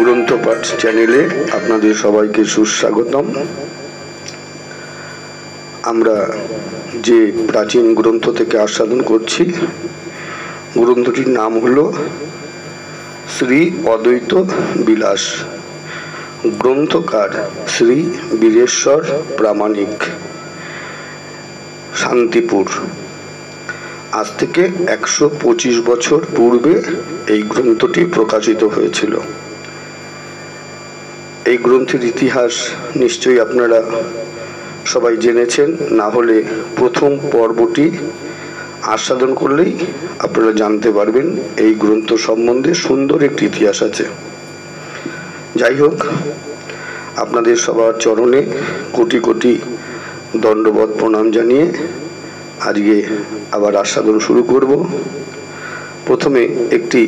গ্রন্থপাঠ চ্যানেলে আপনাদের সবাইকে সুস্বাগতম। আমরা যে প্রাচীন গ্রন্থ থেকে আস্বাদন করছি, গ্রন্থটির নাম হল শ্রী অদ্বৈত বিলাস। গ্রন্থকার শ্রী বীরেশ্বর প্রামাণিক, শান্তিপুর। আজ থেকে 125 বছর পূর্বে এই গ্রন্থটি প্রকাশিত হয়েছিল। এই গ্রন্থের ইতিহাস নিশ্চয়ই আপনারা সবাই জেনেছেন, না হলে প্রথম পর্বটি আস্বাদন করলেই আপনারা জানতে পারবেন এই গ্রন্থ সম্বন্ধে সুন্দর একটি ইতিহাস আছে। যাই হোক, আপনাদের সবার চরণে কোটি কোটি দণ্ডবত প্রণাম জানিয়ে আজকে আবার আস্বাদন শুরু করব। প্রথমে একটি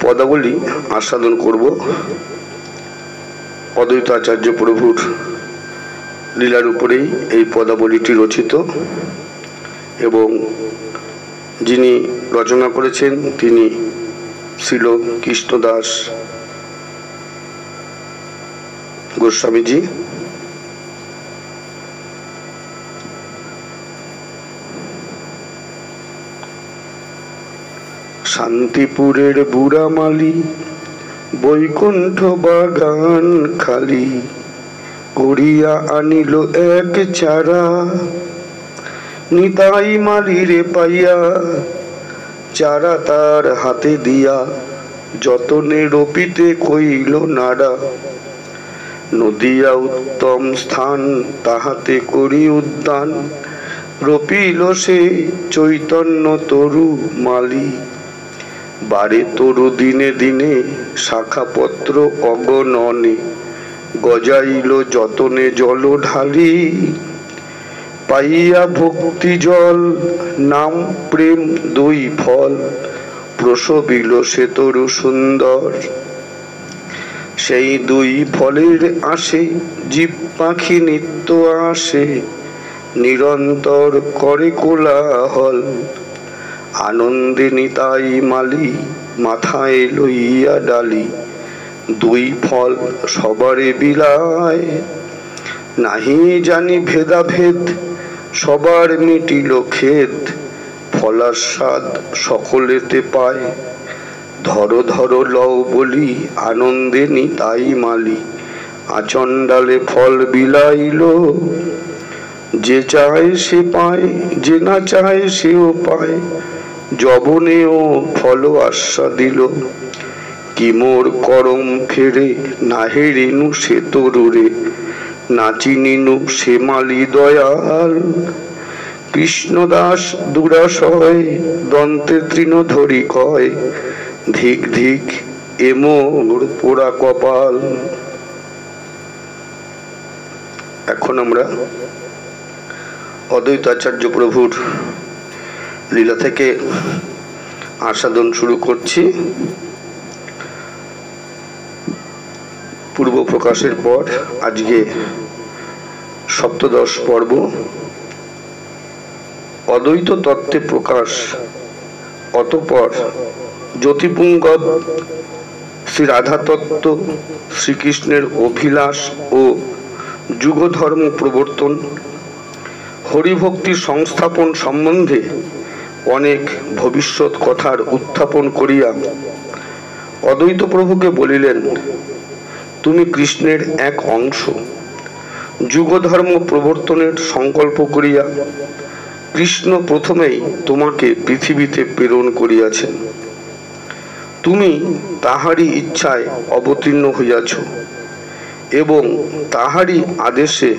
পদাবলী আস্বাদন করব। অদ্বৈত আচার্য প্রভুর লীলার উপরেই এই পদাবলীটি রচিত এবং যিনি রচনা করেছেন তিনি ছিল কৃষ্ণদাস গোস্বামীজি। শান্তিপুরের বুড়ামালি বৈকুণ্ঠ বাগান খালি করিয়া আনিল এক চারা, নিতাই মালিরে পাইয়া চারা তার হাতে দিয়া যতনে রপিতে কইল নাড়া। নদিয়া উত্তম স্থান তাহাতে করি উদ্যান, রপিল সে চৈতন্য তরু মালি। বারে তরু দিনে দিনে শাখাপত্র অগণনে, গজাইল যতনে জল ঢালি। পাইয়া ভক্তি জল নাম প্রেম দুই ফল, প্রসবিল সে তরু সুন্দর। সেই দুই ফলের আসে জীব পাখি নিত্য আসে, নিরন্তর করে কোলাহল। আনন্দে নিতাই মালি মাথায় লইয়া ডালি, দুই ফল সবারে বিলায়। নাহি জানি ভেদাভেদ সবার মিটিল খেদ, ফলাস্বাদ সকলেতে পায়। ধরো ধরো লও বলি আনন্দে নিতাই মালি, আচণ্ডালে ফল বিলাইল। যে চায় সে পায়, যে না চায় সেও পায়, যবনেও ফল আস্বাদিল। কি মোর করম ফেরে না হেরিনু সে তরুরে, না চিনিনু সে মালি দয়াল। কৃষ্ণদাস দুরাশয় দন্তে তৃণ ধরি কয়, ধিক ধিক এ মোর পোড়া কপাল। এখন আমরা অদ্বৈত আচার্য প্রভুর লীলা থেকে আস্বাদন শুরু করছি। পূর্ব প্রকাশের পর আজকে সপ্তদশ পর্ব। অদ্বৈত তত্ত্বে প্রকাশ, অতঃপর জ্যোতিপুঙ্গব শ্রী রাধা তত্ত্ব, শ্রীকৃষ্ণের অভিলাষ ও যুগধর্ম প্রবর্তন, হরিভক্তির সংস্থাপন সম্বন্ধে অনেক ভবিষ্যৎ কথার উত্থাপন করিয়া অদ্বৈত প্রভুকে বলিলেন, তুমি কৃষ্ণের এক অংশ। যুগধর্ম প্রবর্তনের সংকল্প করিয়া কৃষ্ণ প্রথমেই তোমাকে পৃথিবীতে প্রেরণ করিয়াছেন। তুমি তাহারই ইচ্ছায় অবতীর্ণ হইয়াছ এবং তাহারই আদেশে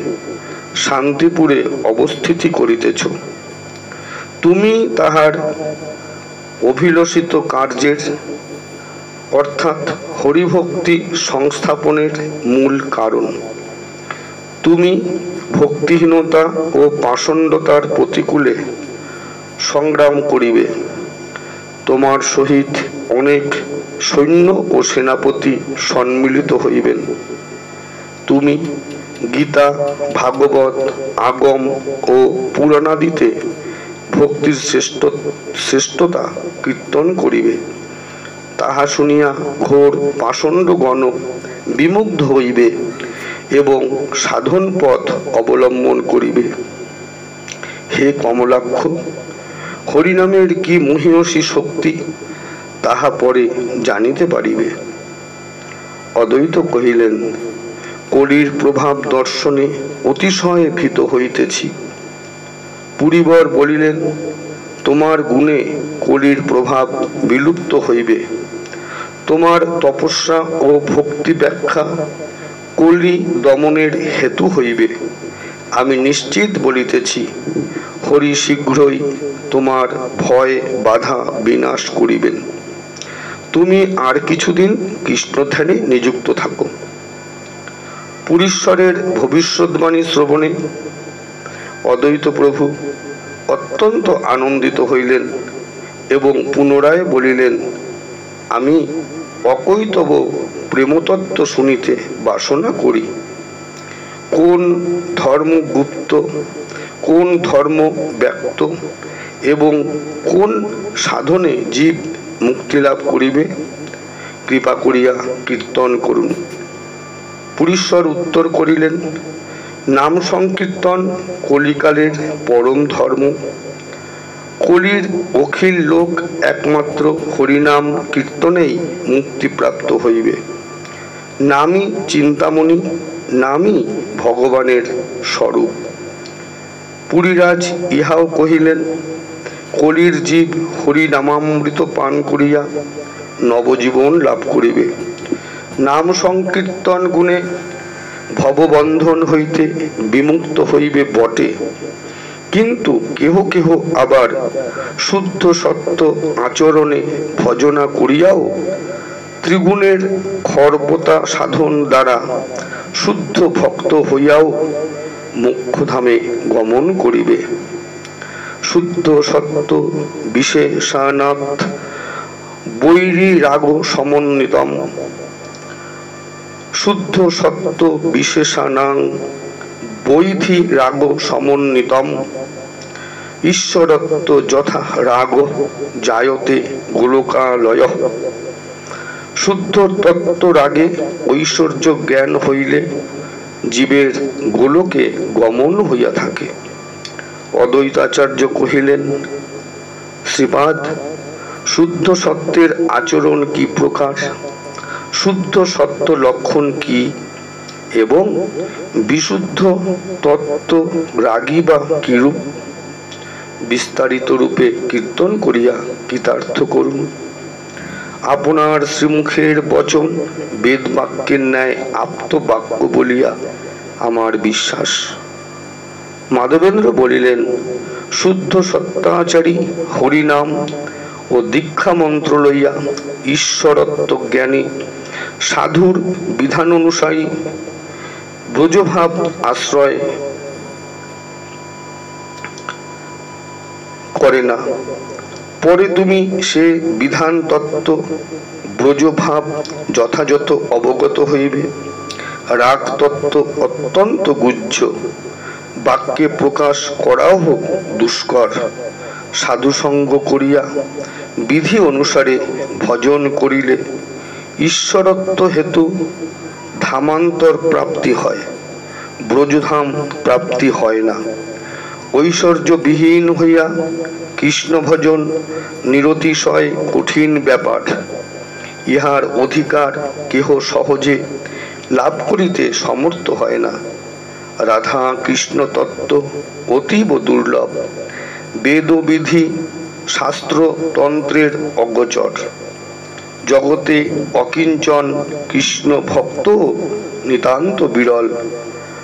শান্তিপুরে অবস্থিতি করিতেছ। তুমি তাহার অভিলষিত কার্যের অর্থাৎ হরিভক্তি সংস্থাপনের মূল কারণ। তুমি ভক্তিহীনতা ও পাষণ্ডতার প্রতিকূলে সংগ্রাম করিবে। তোমার সহিত অনেক সৈন্য ও সেনাপতি সম্মিলিত হইবেন। তুমি গীতা, ভাগবত, আগম ও পুরাণাদিতে ভক্তির শ্রেষ্ঠতা কীর্তন করিবে। তাহা শুনিয়া ঘোর পাষণ্ড-গণ বিমুগ্ধ হইবে এবং সাধন পথ অবলম্বন করিবে। হে কমলাক্ষ, হরিনামের কি মহিয়সী শক্তি, তাহা পরে জানিতে পারিবে। অদ্বৈত কহিলেন, কলির প্রভাব দর্শনে অতিশয় ভীত হইতেছি। পুরীবর বলিলেন, তোমার গুণে কলির প্রভাব বিলুপ্ত হইবে। তোমার তপস্যা ও ভক্তি ব্যাখ্যা কলি দমনের হেতু হইবে। আমি নিশ্চিত বলিতেছি, হরি শীঘ্রই তোমার ভয় বাধা বিনাশ করিবেন। তুমি আর কিছুদিন কৃষ্ণ ধ্যানে নিযুক্ত থাকো। পুরীশ্বরের ভবিষ্যৎবাণী শ্রবণে অদ্বৈত প্রভু অত্যন্ত আনন্দিত হইলেন এবং পুনরায় বলিলেন, আমি অকৈতব প্রেমতত্ত্ব শুনিতে বাসনা করি। কোন ধর্ম গুপ্ত, কোন ধর্ম ব্যক্ত এবং কোন সাধনে জীব মুক্তি লাভ করিবে, কৃপা করিয়া কীর্তন করুন। পুরীশ্বর উত্তর করিলেন, নাম সংকীর্তন কলিকালের পরম ধর্ম। কলির অখিল লোক একমাত্র হরিনাম কীর্তনেই মুক্তিপ্রাপ্ত হইবে। নামই চিন্তামণি, নামই ভগবানের স্বরূপ। পুরীরাজ ইহাও কহিলেন, কলির জীব হরিনামামৃত পান করিয়া নবজীবন লাভ করিবে। নাম সংকীর্তন গুণে ভববন্ধন হইতে বিমুক্ত হইবে বটে, কিন্তু কেহ কেহ আবার শুদ্ধ সত্য আচরণে ভজনা করিয়াও ত্রিগুণের খর্বতা সাধন দ্বারা শুদ্ধ ভক্ত হইয়াও মোক্ষধামে গমন করিবে। শুদ্ধ সত্য বিশেষানাৎ বৈরী রাগ সমন্বিতম। শুদ্ধ সত্য বিশেষানাং বৈধি রাগ সমন্বিতম। ঈশ্বরত্ব যথা রাগ জায়তে গোলকালয়। শুদ্ধ তত্ত্ব রাগে ঐশ্বর্য জ্ঞান হইলে জীবের গোলকে গমন হইয়া থাকে। অদ্বৈতাচার্য কহিলেন, শ্রীপাদ, শুদ্ধ সত্যের আচরণ কি প্রকার, শুদ্ধ সত্য লক্ষণ কি এবং বিশুদ্ধ তত্ত্ব রাগী বা কিরূপ, বিস্তারিত রূপে কীর্তন করিয়া কৃতার্থ করুন। আপনার শ্রীমুখের বচন বেদ বাক্যের ন্যায় আপ্ত বাক্য বলিয়া আমার বিশ্বাস। মাধবেন্দ্র বলিলেন, শুদ্ধ সত্যাচারী হরিনাম ও দীক্ষা মন্ত্র লইয়া ঈশ্বরত্ব জ্ঞানী সাধুর বিধান অনুসারী ব্রজভাব আশ্রয় করে না। পরে তুমি সে বিধান তত্ত্ব ব্রজভাব যথাযথ অবগত হইবে। রাগ তত্ত্ব অত্যন্ত গুহ্য, বাক্যে প্রকাশ করাও দুষ্কর। সাধুসঙ্গ করিয়া বিধি অনুসারে ভজন করিলে ঈশ্বরত্ব হেতু ধামান্তর প্রাপ্তি হয়, ব্রজধাম প্রাপ্তি হয় না। ঐশ্বর্যবিহীন হইয়া কৃষ্ণ ভজন নিরতিশয় কঠিন ব্যাপার। ইহার অধিকার কেহ সহজে লাভ করিতে সমর্থ হয় না। রাধা কৃষ্ণ তত্ত্ব অতীব দুর্লভ, বেদ বিধি শাস্ত্র তন্ত্রের অগোচর। জগতে অকিঞ্চন কৃষ্ণ ভক্ত নিতান্ত বিরল।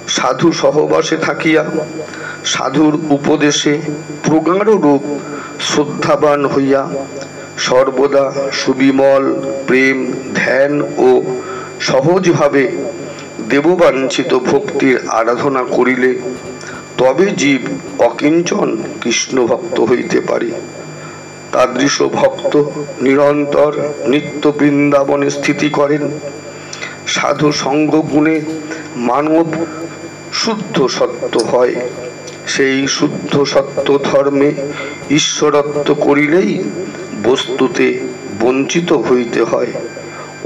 সাধু সহবাসে থাকিয়া সাধুর উপদেশে প্রগাঢ় রূপ শ্রদ্ধাবান হইয়া সর্বদা সুবিমল প্রেম ধ্যান ও সহজভাবে দেববাঞ্ছিত ভক্তির আরাধনা করিলে তবে জীব অকিঞ্চন কৃষ্ণ ভক্ত হইতে পারে। তাদৃশ ভক্ত নিরন্তর নিত্য বৃন্দাবনে স্থিতি করেন। সাধু সঙ্গ গুণে মানব শুদ্ধ সত্য হয়। সেই শুদ্ধ সত্য ধর্মে ঈশ্বরত্ব করিলেই বস্তুতে বঞ্চিত হইতে হয়।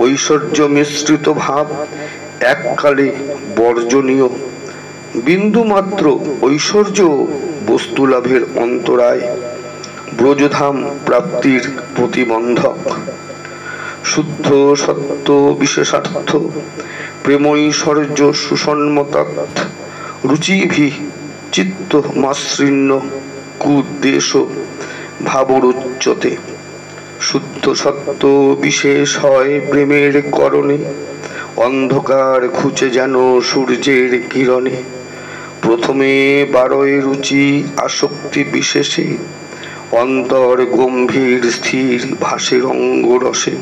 ঐশ্বর্য মিশ্রিত ভাব এককালে বর্জনীয়। বিন্দুমাত্র ঐশ্বর্য বস্তু লাভের অন্তরায়, ব্রজধাম প্রাপ্তির প্রতিবন্ধক। শুদ্ধ সত্য বিশেষার্থ প্রেমৈশ্বর্য সুসন্মতাৎ রুচিভি চিত্ত মাশ্রীর্ণ কুদ্দেশ ভাবরুচ্যতে। শুদ্ধ সত্য বিশেষ হয় প্রেমের করণে, অন্ধকার ঘুচে যেন সূর্যের কিরণে। প্রথমে বারয় রুচি আসক্তি বিশেষে, অন্তর গম্ভীর স্থির ভাসে রঙ্গরসে।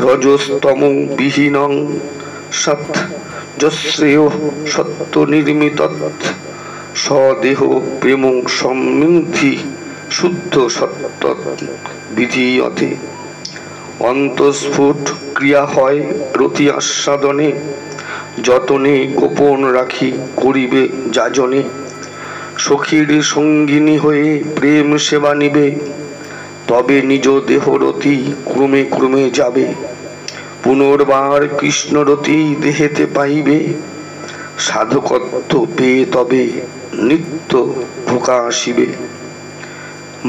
রজস্তম বিহীনং সৎ যশ্রেয় সত্য নির্মিতৎ, স্বদেহ প্রেম সমৃদ্ধি শুদ্ধ সত্য বিধীয়তে। অন্তঃস্ফুট ক্রিয়া হয় রতি আস্বাদনে, যতনে গোপন রাখি করিবে যাজনে। সখীর সঙ্গিনী হয়ে প্রেম সেবা নিবে, তবে নিজ দেহরতি ক্রমে ক্রমে যাবে। পুনর্বার কৃষ্ণরতি দেহেতে পাইবে, সাধকত্ব পেয়ে তবে নিত্য প্রকাশিবে।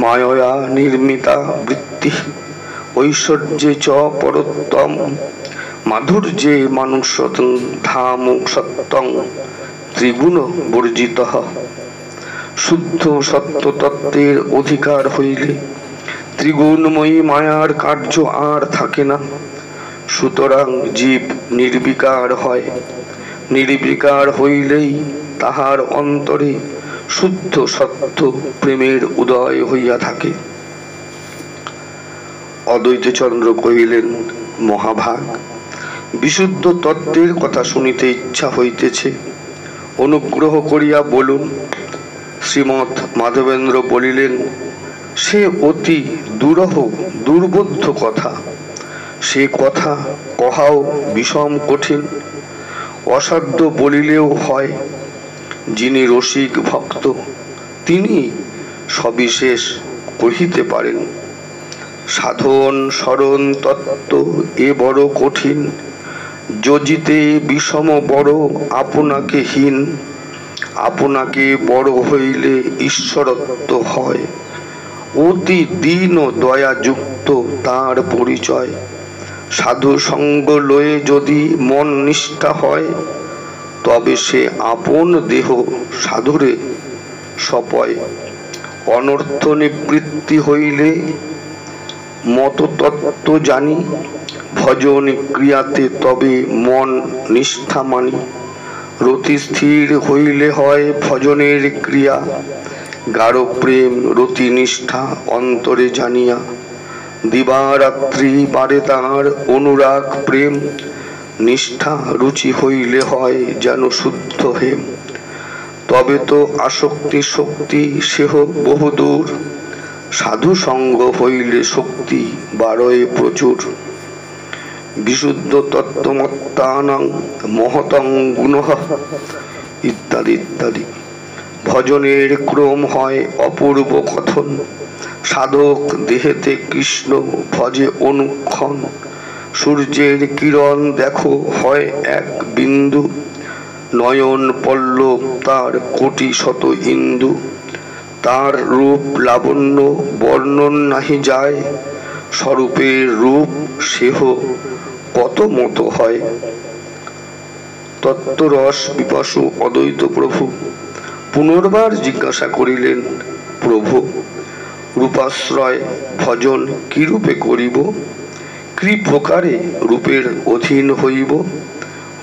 মায়া নির্মিতা বৃত্তি ঐশ্বর্যে চ পরোত্তম, মাধুর্যে মানুষতং ধাম সত্যং ত্রিগুণ বর্জিতঃ। শুদ্ধ সত্য তত্ত্বের অধিকার হইলে ত্রিগুণময়ী মায়ার কার্য আর থাকে না। সুতরাং জীব নির্বিকার হয়, নির্বিকার হইলেই তাহার অন্তরে শুদ্ধ সত্য প্রেমের উদয় হইয়া থাকে। অদ্বৈতচন্দ্র কহিলেন, মহাভাগ, বিশুদ্ধ তত্ত্বের কথা শুনিতে ইচ্ছা হইতেছে, অনুগ্রহ করিয়া বলুন। শ্রীমৎ মাধবেন্দ্র বলিলেন, সে অতি দুরূহ দুর্বোধ্য কথা, সে কথা কহাও বিষম কঠিন। অসাধ্য বলিলেও হয়, যিনি রসিক ভক্ত তিনি সবিশেষ কহিতে পারেন। সাধন স্মরণ তত্ত্ব এ বড় কঠিন, যজিতে বিষম বড় আপনাকে হীন। আপনাকে বড় হইলে ঈশ্বরত্ব হয়, অতি দীন দয়া যুক্ত তার পরিচয়। সাধু সঙ্গ লয়ে যদি মন নিষ্ঠা হয়, তবে সে আপন দেহ সাধুরে সপয়। অনর্থ নিবৃত্তি হইলে মততত্ত্ব জানি, ভজন ক্রিয়াতে তবে মন নিষ্ঠা মানি। রতি স্থির হইলে হয় ভজনের ক্রিয়া, গাঢ় প্রেম রতি নিষ্ঠা অন্তরে জানিয়া। দিবারাত্রি বারে তাঁর অনুরাগ প্রেম, নিষ্ঠা রুচি হইলে হয় যেন শুদ্ধ হেম। তবে তো আসক্তি শক্তি সেহ বহুদূর, সাধু সঙ্গ হইলে শক্তি বাড়য় প্রচুর। বিশুদ্ধ তত্ত্বমত্তানাং মহতং গুণঃ ইত্যাদি ইত্যাদি। ভজনের ক্রম হয় অপূর্ব কথন, সাধক দেহেতে কৃষ্ণ ভজে অনুক্ষণ। সূর্যের কিরণ দেখো হয় এক বিন্দু, নয়ন পল্লব তার কোটি শত ইন্দু। তার রূপ লাবণ্য বর্ণন নাহি যায়, স্বরূপের রূপ সেহ কত মতো হয়। তত্ত্বরস বিপাসু অদ্বৈত প্রভু পুনর্বার জিজ্ঞাসা করিলেন, প্রভু, রূপাশ্রয় ভজন কি রূপে করিব? কি প্রকারে রূপের অধীন হইব?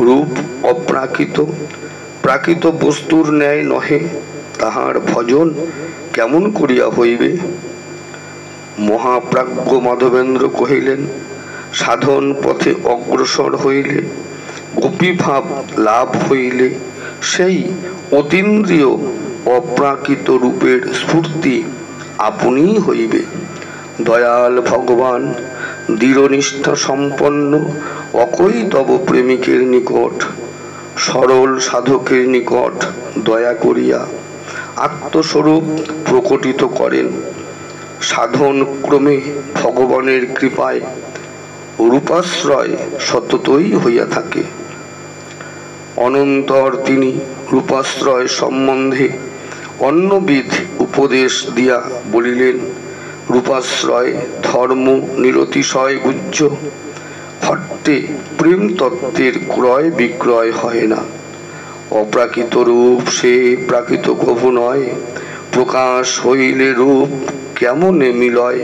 রূপ অপ্রাকৃত, প্রাকৃত বস্তুর ন্যায় নহে, তাহার ভজন কেমন করিয়া হইবে? মহাপ্রাজ্ঞ মাধবেন্দ্র কহিলেন, সাধন পথে অগ্রসর হইলে, গোপীভাব লাভ হইলে সেই অতীন্দ্রিয় অপ্রাকৃত রূপের স্ফূর্তি আপনিই হইবে। দয়াল ভগবান দৃঢ়নিষ্ঠা সম্পন্ন অকৈতব প্রেমিকের নিকট, সরল সাধকের নিকট দয়া করিয়া আত্মস্বরূপ প্রকটিত করেন। সাধন ক্রমে ভগবানের কৃপায় রূপাশ্রয় সততই হইয়া থাকে। অনন্তর তিনি রূপাশ্রয় সম্বন্ধে অন্যবিধ উপদেশ দিয়া বলিলেন, রূপাশ্রয় ধর্ম নিরতিশয় গুহ্য, হট্টে প্রেম তত্ত্বের ক্রয় বিক্রয় হয় না। অপ্রাকৃত রূপ সে প্রাকৃত কভু নয়, প্রকাশ হইলে রূপ কেমনে মিলয়,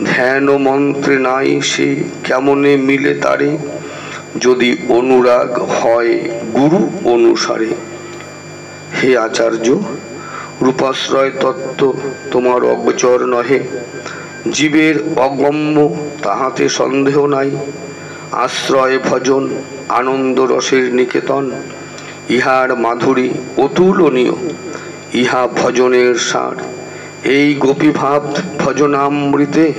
ধ্যান ও মন্ত্রে নাই সে কেমনে মিলে তারে, যদি অনুরাগ হয় গুরু অনুসারে। হে আচার্য, রূপাশ্রয় তত্ত্ব তোমার অগোচর নহে, জীবের অগম্য তাহাতে সন্দেহ নাই। আশ্রয় ভজন আনন্দ রসের নিকেতন, ইহার মাধুরী অতুলনীয়, ইহা ভজনের সার। এই গোপীভাব ভজনামৃতে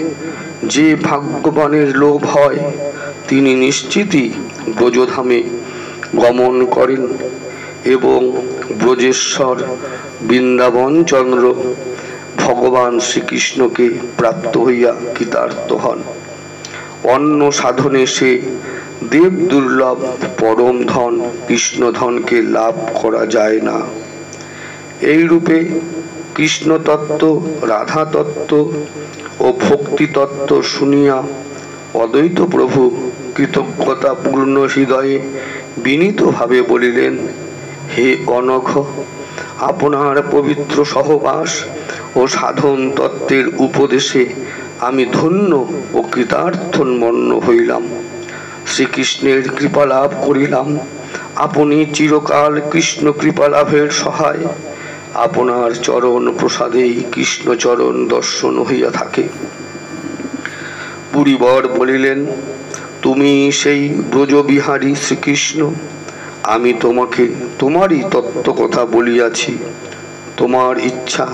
যে ভাগ্যবানের লোভ হয়, তিনি নিশ্চিতই ব্রজধামে গমন করেন এবং ব্রজেশ্বর বৃন্দাবন চন্দ্র ভগবান শ্রীকৃষ্ণকে প্রাপ্ত হইয়া কৃতার্থ হন। অন্য সাধনে সে দেব দুর্লভ পরম ধন কৃষ্ণধনকে লাভ করা যায় না। এই রূপে কৃষ্ণ তত্ত্ব, রাধা তত্ত্ব ও ভক্তি তত্ত্ব শুনিয়া অদ্বৈত প্রভু কৃতজ্ঞতা পূর্ণ হৃদয়ে বিনীতভাবে বলিলেন, হে অনঘ, আপনার পবিত্র সহবাস ও সাধন তত্ত্বের উপদেশে আমি ধন্য ও কৃতার্থমন্য হইলাম। শ্রীকৃষ্ণের কৃপা লাভ করিলাম। আপনি চিরকাল কৃষ্ণ কৃপা লাভের সহায়। আপনার চরণ প্রসাদেই কৃষ্ণচরণ দর্শন হইয়া থাকে। পুরীবর বলিলেন, তুমি সেই ব্রজবিহারী শ্রীকৃষ্ণ। আমি তোমাকে তোমারই তত্ত্ব কথা বলিয়াছি। তোমার ইচ্ছা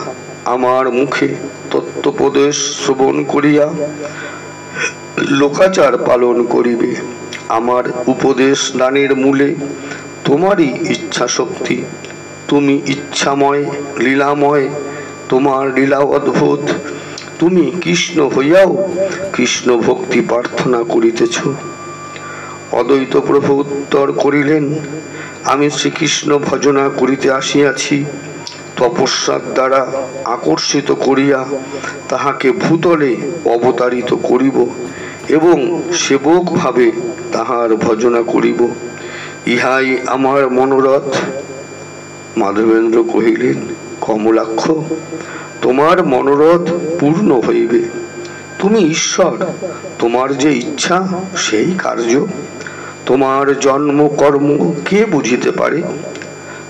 আমার মুখে তত্ত্বোপদেশ শ্রবণ করিয়া লোকাচার পালন করিবে। আমার উপদেশ দানের মূলে তোমারই ইচ্ছা শক্তি। তুমি ইচ্ছাময়, লীলাময়, তোমার লীলা অদ্ভুত। তুমি কৃষ্ণ হইয়াও কৃষ্ণ ভক্তি প্রার্থনা করিতেছ। অদ্বৈত প্রভু উত্তর করিলেন, আমি শ্রীকৃষ্ণ ভজনা করিতে আসিয়াছি। তপস্যার দ্বারা আকর্ষিত করিয়া তাহাকে ভূতলে অবতারিত করিব এবং সেবক ভাবে তাহার ভজনা করিব, ইহাই আমার মনোরথ। মাধবেন্দ্র কহিলেন, কমলাক্ষ, তোমার মনোরথ পূর্ণ হইবে। তুমি ঈশ্বর, তোমার যে ইচ্ছা সেই কার্য। তোমার জন্ম কর্ম কে বুঝিতে পারে?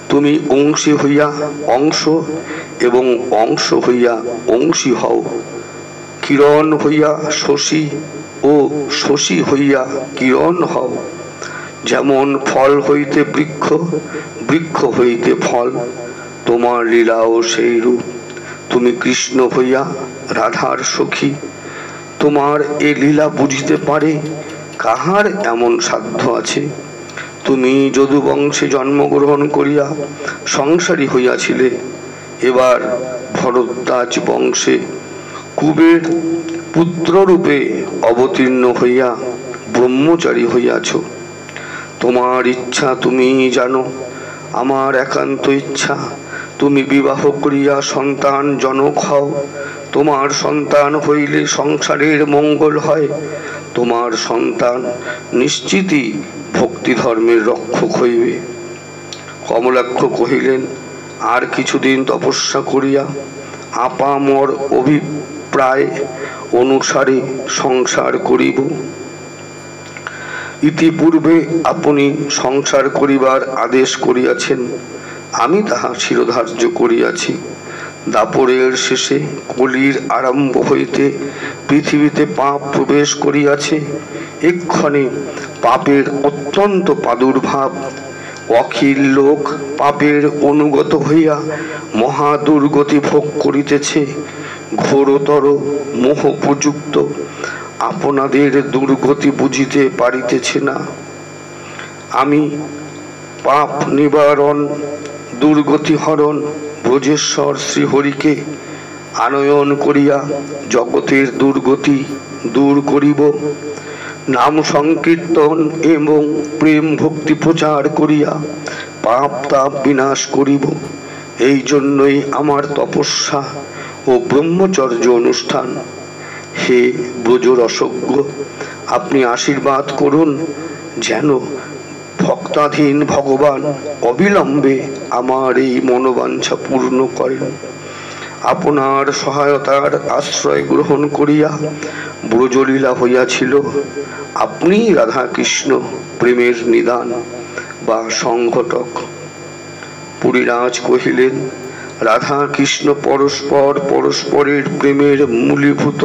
তুমি অংশী হইয়া অংশ এবং অংশ হইয়া অংশী হও। কিরণ হইয়া শশী ও শশী হইয়া কিরণ হও। যেমন ফল হইতে বৃক্ষ, বৃক্ষ হইতে ফল, তোমার লীলাও সেই রূপ। তুমি কৃষ্ণ হইয়া রাধার সখী। তোমার এ লীলা বুঝিতে পারে কাহার এমন সাধ্য আছে? তুমি যদু বংশে জন্মগ্রহণ করিয়া সংসারী হইয়াছিলে, এবার ভরদ্বাজ বংশে কুবের পুত্ররূপে অবতীর্ণ হইয়া ব্রহ্মচারী হইয়াছ। তোমার ইচ্ছা তুমি জানো, আমার একান্ত ইচ্ছা তুমি বিবাহ করিয়া সন্তান জনক হও। তোমার সন্তান হইলে সংসারের মঙ্গল হয়। তোমার সন্তান নিশ্চিতই ভক্তি ধর্মের রক্ষক হইবে। কমলাক্ষ কহিলেন, আর কিছুদিন তপস্যা করিয়া আপামর অভিপ্রায় অনুসারে সংসার করিব। ইতিপূর্বে আপনি সংসার করিবার আদেশ করিয়াছেন, আমি তাহা শিরোধার্য করিয়াছি। দাপরের শেষে কলির আরম্ভ হইতে পৃথিবীতে পাপ প্রবেশ করিয়াছে। এক্ষণে পাপের অত্যন্ত প্রাদুর্ভাব। অখিল লোক পাপের অনুগত হইয়া মহা দুর্গতি ভোগ করিতেছে। ঘোরতর মোহ প্রযুক্ত আপনাদের দুর্গতি বুঝিতে পারিতেছে না। আমি পাপ নিবারণ, দুর্গতি হরণ ব্রজেশ্বর শ্রীহরিকে আনয়ন করিয়া জগতের দুর্গতি দূর করিব। নাম সংকীর্তন এবং প্রেম ভক্তি প্রচার করিয়া পাপ তাপ বিনাশ করিব। এই জন্যই আমার তপস্যা ও ব্রহ্মচর্য অনুষ্ঠান। হে ব্রজরসজ্ঞ, আপনি আশীর্বাদ করুন যেন ভক্তাধীন ভগবান অবিলম্বে আমার এই মনোবাঞ্ছা পূর্ণ করেন। আপনার সহায়তার আশ্রয় গ্রহণ করিয়া ব্রজলীলা হইয়াছিল। আপনি রাধা কৃষ্ণ প্রেমের নিদান বা সংঘটক। পুরীরাজ কহিলেন, রাধা কৃষ্ণ পরস্পর পরস্পরের প্রেমের মূলীভূত।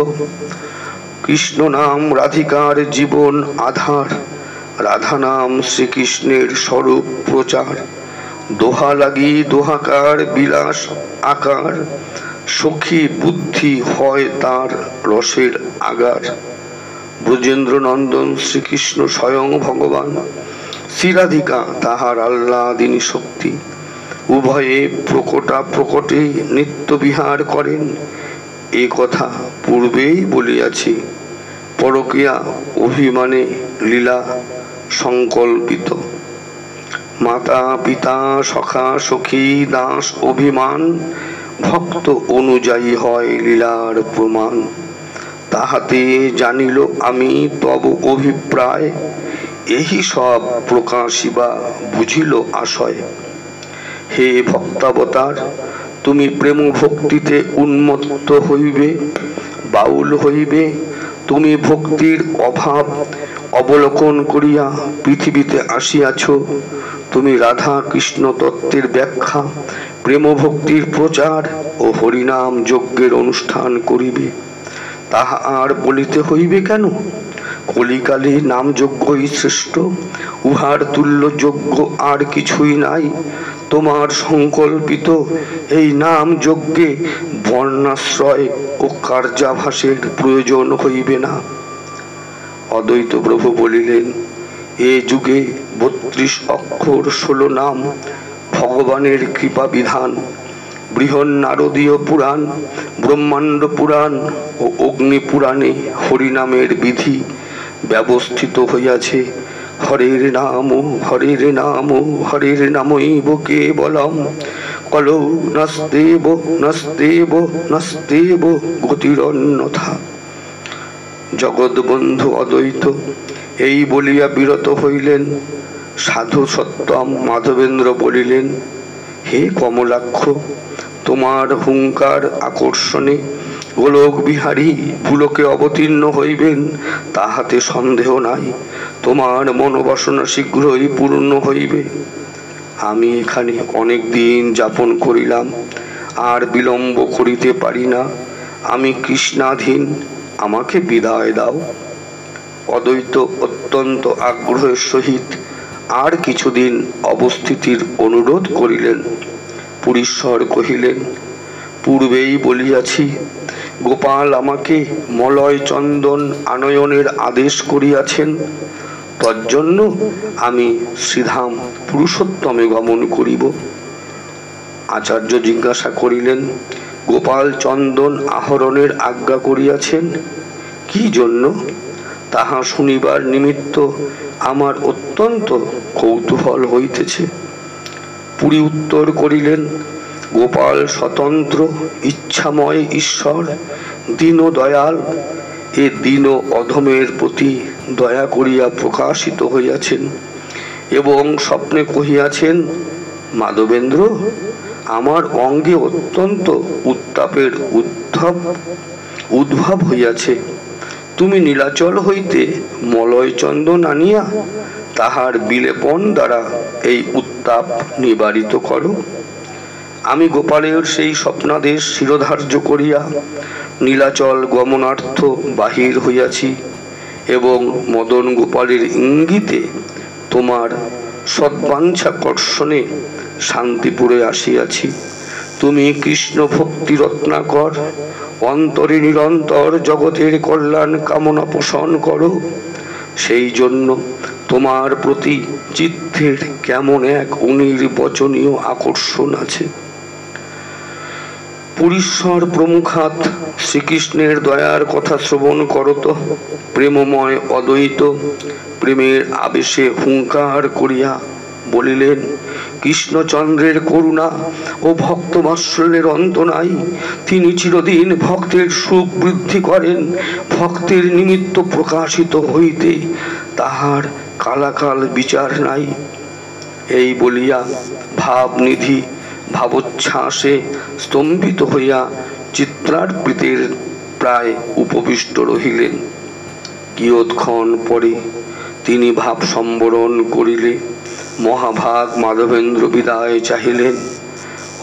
কৃষ্ণ নাম রাধিকার জীবন আধার, রাধা নাম শ্রীকৃষ্ণের স্বরূপ প্রচার। দোহা লাগি দোহাকার বিলাস আকার, সখী বুদ্ধি হয় তার রসের আগার। ব্রজেন্দ্র নন্দন শ্রীকৃষ্ণ স্বয়ং ভগবান, শ্রীরাধিকা তাহার আহ্লাদিনী শক্তি। উভয়ে প্রকটা প্রকটে নিত্য বিহার করেন, এ কথা পূর্বেই বলিয়াছি। পরকীয়া অভিমানে লীলা সংকল্পিত। মাতা পিতা সখা সখী দাস অভিমান, ভক্ত অনুযায়ী হয় লীলার প্রমাণ। তাহাতে জানিল আমি তব অভিপ্রায়, এই সব প্রকাশিবা বুঝিল আশয়। হে ভক্তাবতার, তুমি প্রেম ভক্তিতে উন্মত্ত হইবে, বাউল হইবে। তুমি ভক্তির অভাব অবলোকন করিয়া পৃথিবীতে আসিয়াছ। তুমি রাধা কৃষ্ণ তত্ত্বের ব্যাখ্যা, প্রেম ভক্তির প্রচার ও হরিনাম যজ্ঞের অনুষ্ঠান করিবে। তাহা আর বলিতে হইবে কেন? কলিকালে নাম যজ্ঞই শ্রেষ্ঠ, উহার তুল্য যজ্ঞ আর কিছুই নাই। তোমার সংকল্পিত এই নাম যজ্ঞে বর্ণাশ্রয় ও কার্যাভাসের প্রয়োজন হইবে না। অদ্বৈত প্রভু বলিলেন, এ যুগে 32 অক্ষর 16 নাম ভগবানের কৃপা বিধান। বৃহন্নারদীয় পুরাণ, ব্রহ্মাণ্ড পুরাণ ও অগ্নি পুরাণে হরিনামের বিধি ব্যবস্থিত হইয়াছে। হরের নাম হরের নাম হরের নামৈব কেবলম, কলৌ নাস্তেব নাস্তেব নাস্তেব গতিরন্যথা। জগৎবন্ধু অদ্বৈত এই বলিয়া বিরত হইলেন। সাধু সত্যম মাধবেন্দ্র বলিলেন, হে কমলাক্ষ, তোমার হুঙ্কার আকর্ষণে গোলক বিহারী ভুলোকে অবতীর্ণ হইবেন তাহাতে সন্দেহ নাই। তোমার মনোবাসনা শীঘ্রই পূর্ণ হইবে। আমি এখানে অনেক দিন যাপন করিলাম, আর বিলম্ব করিতে পারি না। আমি কৃষ্ণাধীন, আমাকে বিদায় দাও। অদ্বৈত অত্যন্ত আগ্রহের সহিত আর কিছুদিন অবস্থিতির অনুরোধ করিলেন। পুরীশ্বর কহিলেন, পূর্বেই বলিয়াছি, গোপাল আমাকে মলয় চন্দন আনয়নের আদেশ করিয়াছেন। তজ্জন্য আমি শ্রীধাম পুরুষোত্তমে গমন করিব। আচার্য জিজ্ঞাসা করিলেন, গোপাল চন্দন আহরণের আজ্ঞা করিয়াছেন কি জন্য? তাহা শুনিবার নিমিত্ত আমার অত্যন্ত কৌতূহল হইতেছে। পুরী উত্তর করিলেন, গোপাল স্বতন্ত্র ইচ্ছাময় ঈশ্বর, দীন দয়াল। এ দীন অধমের প্রতি দয়া করিয়া প্রকাশিত হইয়াছেন এবং স্বপ্নে কহিয়াছেন, মাধবেন্দ্র, আমার অঙ্গে অত্যন্ত উত্তাপের উদ্ভব হইয়াছে। তুমি নীলাচল হইতে মলয় চন্দন আনিয়া তাহার বিলেপন দ্বারা এই উত্তাপ নিবারিত করো। আমি গোপালের সেই স্বপ্নাদেশ শিরোধার্য করিয়া নীলাচল গমনার্থ বাহির হইয়াছি এবং মদন গোপালের ইঙ্গিতে তোমার সদ্বাঞ্ছা কর্ষণে শান্তিপুরে আসিয়াছি। তুমি কৃষ্ণ ভক্তি রত্নাকর, অন্তরে নিরন্তর জগতের কল্যাণ কামনা পোষণ করো। সেই জন্য তোমার প্রতি চিত্তের কেমন এক অনির্বচনীয় আকর্ষণ আছে। পুরীশ্বর প্রমুখাত শ্রীকৃষ্ণের দয়ার কথা শ্রবণ করত প্রেমময় অদ্বৈত প্রেমের আবেশে হুঙ্কার করিয়া বলিলেন, কৃষ্ণচন্দ্রের করুণা ও ভক্তবাৎসল্যের অন্ত নাই। তিনি চিরদিন ভক্তের সুখ বৃদ্ধি করেন। ভক্তের নিমিত্ত প্রকাশিত হইতে তাহার কালাকাল বিচার নাই। এই বলিয়া ভাবনিধি ভাবোচ্ছ্বাসে স্তম্ভিত হইয়া চিত্রার্পিতের প্রায় উপবিষ্ট রহিলেন। কিয়ৎক্ষণ পরে তিনি ভাব সম্বরণ করিলে মহাভাগ মাধবেন্দ্র বিদায় চাহিলেন।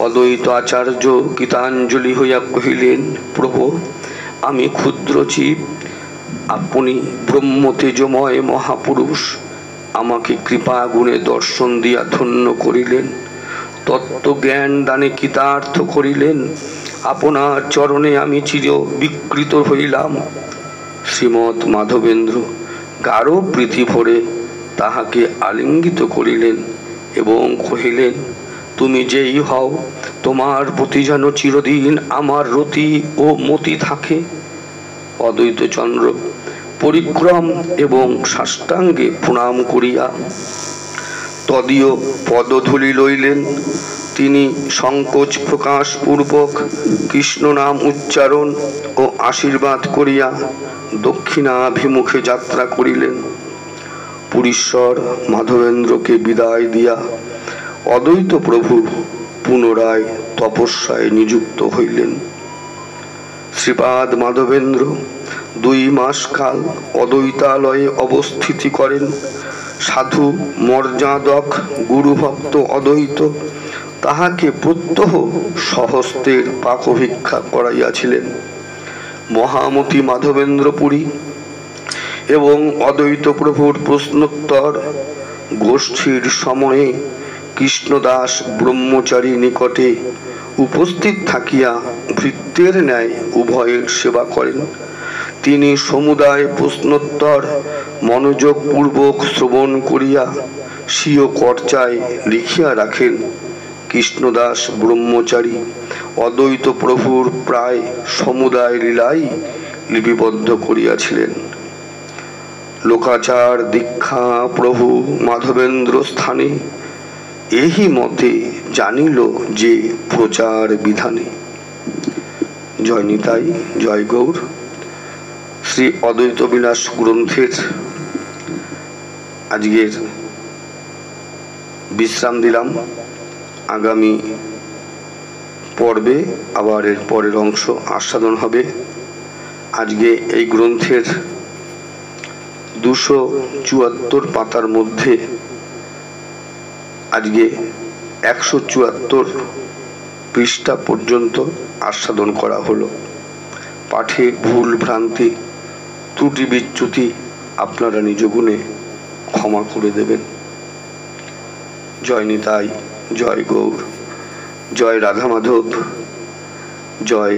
অদ্বৈত আচার্য গীতাঞ্জলি হইয়া কহিলেন, প্রভু, আমি ক্ষুদ্র জীব, আপনি ব্রহ্ম তেজময় মহাপুরুষ। আমাকে কৃপা গুণে দর্শন দিয়া ধন্য করিলেন, তত্ত্বজ্ঞান দানে কৃতার্থ করিলেন। আপনার চরণে আমি চির বিকৃত হইলাম। শ্রীমৎ মাধবেন্দ্র গাঢ় প্রীতি ভরে তাহাকে আলিঙ্গিত করিলেন এবং কহিলেন, তুমি যেই হও, তোমার প্রতি যেন চিরদিন আমার রতি ও মতি থাকে। অদ্বৈতচন্দ্র পরিক্রম এবং সাষ্টাঙ্গে প্রণাম করিয়া তদীয় পদধূলি লইলেন। তিনি সংকোচ প্রকাশ পূর্বক কৃষ্ণ নাম উচ্চারণ ও আশীর্বাদ করিয়া দক্ষিণাভিমুখে যাত্রা করিলেন। পুরীশ্বর মাধবেন্দ্রকে বিদায় দিয়া অদ্বৈত প্রভু পুনরায় তপস্যায় নিযুক্ত হইলেন। শ্রীপাদ মাধবেন্দ্র 2 মাস কাল অদ্বৈতালয়ে অবস্থিতি করেন। সাধু মর্যাদক গুরুভক্ত অদ্বৈত তাহাকে প্রত্যহ সহস্তের পাকভিক্ষা করাইয়াছিলেন। মহামতি মাধবেন্দ্র পুরী এবং অদ্বৈত প্রভুর প্রশ্নোত্তর গোষ্ঠীর সময়ে কৃষ্ণদাস ব্রহ্মচারী নিকটে উপস্থিত থাকিয়া ভৃত্যের ন্যায় উভয়ের সেবা করেন। তিনি সমুদায় প্রশ্নোত্তর মনোযোগপূর্বক শ্রবণ করিয়া স্বীয় কর্চায় লিখিয়া রাখেন। কৃষ্ণদাস ব্রহ্মচারী অদ্বৈত প্রভুর প্রায় সমুদায় লীলাই লিপিবদ্ধ করিয়াছিলেন। লোকাচার দীক্ষা প্রভু মাধবেন্দ্র স্থানে এহি মতে জানিল যে প্রচার বিধানে। জয় নিতাই, জয় গৌর। শ্রী অদ্বৈত বিলাস গ্রন্থের আজকের বিশ্রাম দিলাম। আগামী পর্বে আবার এর পরের অংশ আস্বাদন হবে। আজকে এই গ্রন্থের 274 পাতার মধ্যে আজকে 174 পৃষ্ঠা পর্যন্ত আস্বাদন করা হলো। পাঠে ভুল ভ্রান্তি ত্রুটি বিচ্যুতি আপনারা নিজ গুণে ক্ষমা করে দেবেন। জয় নিতাই, জয় গৌর, জয় রাধা মাধব, জয়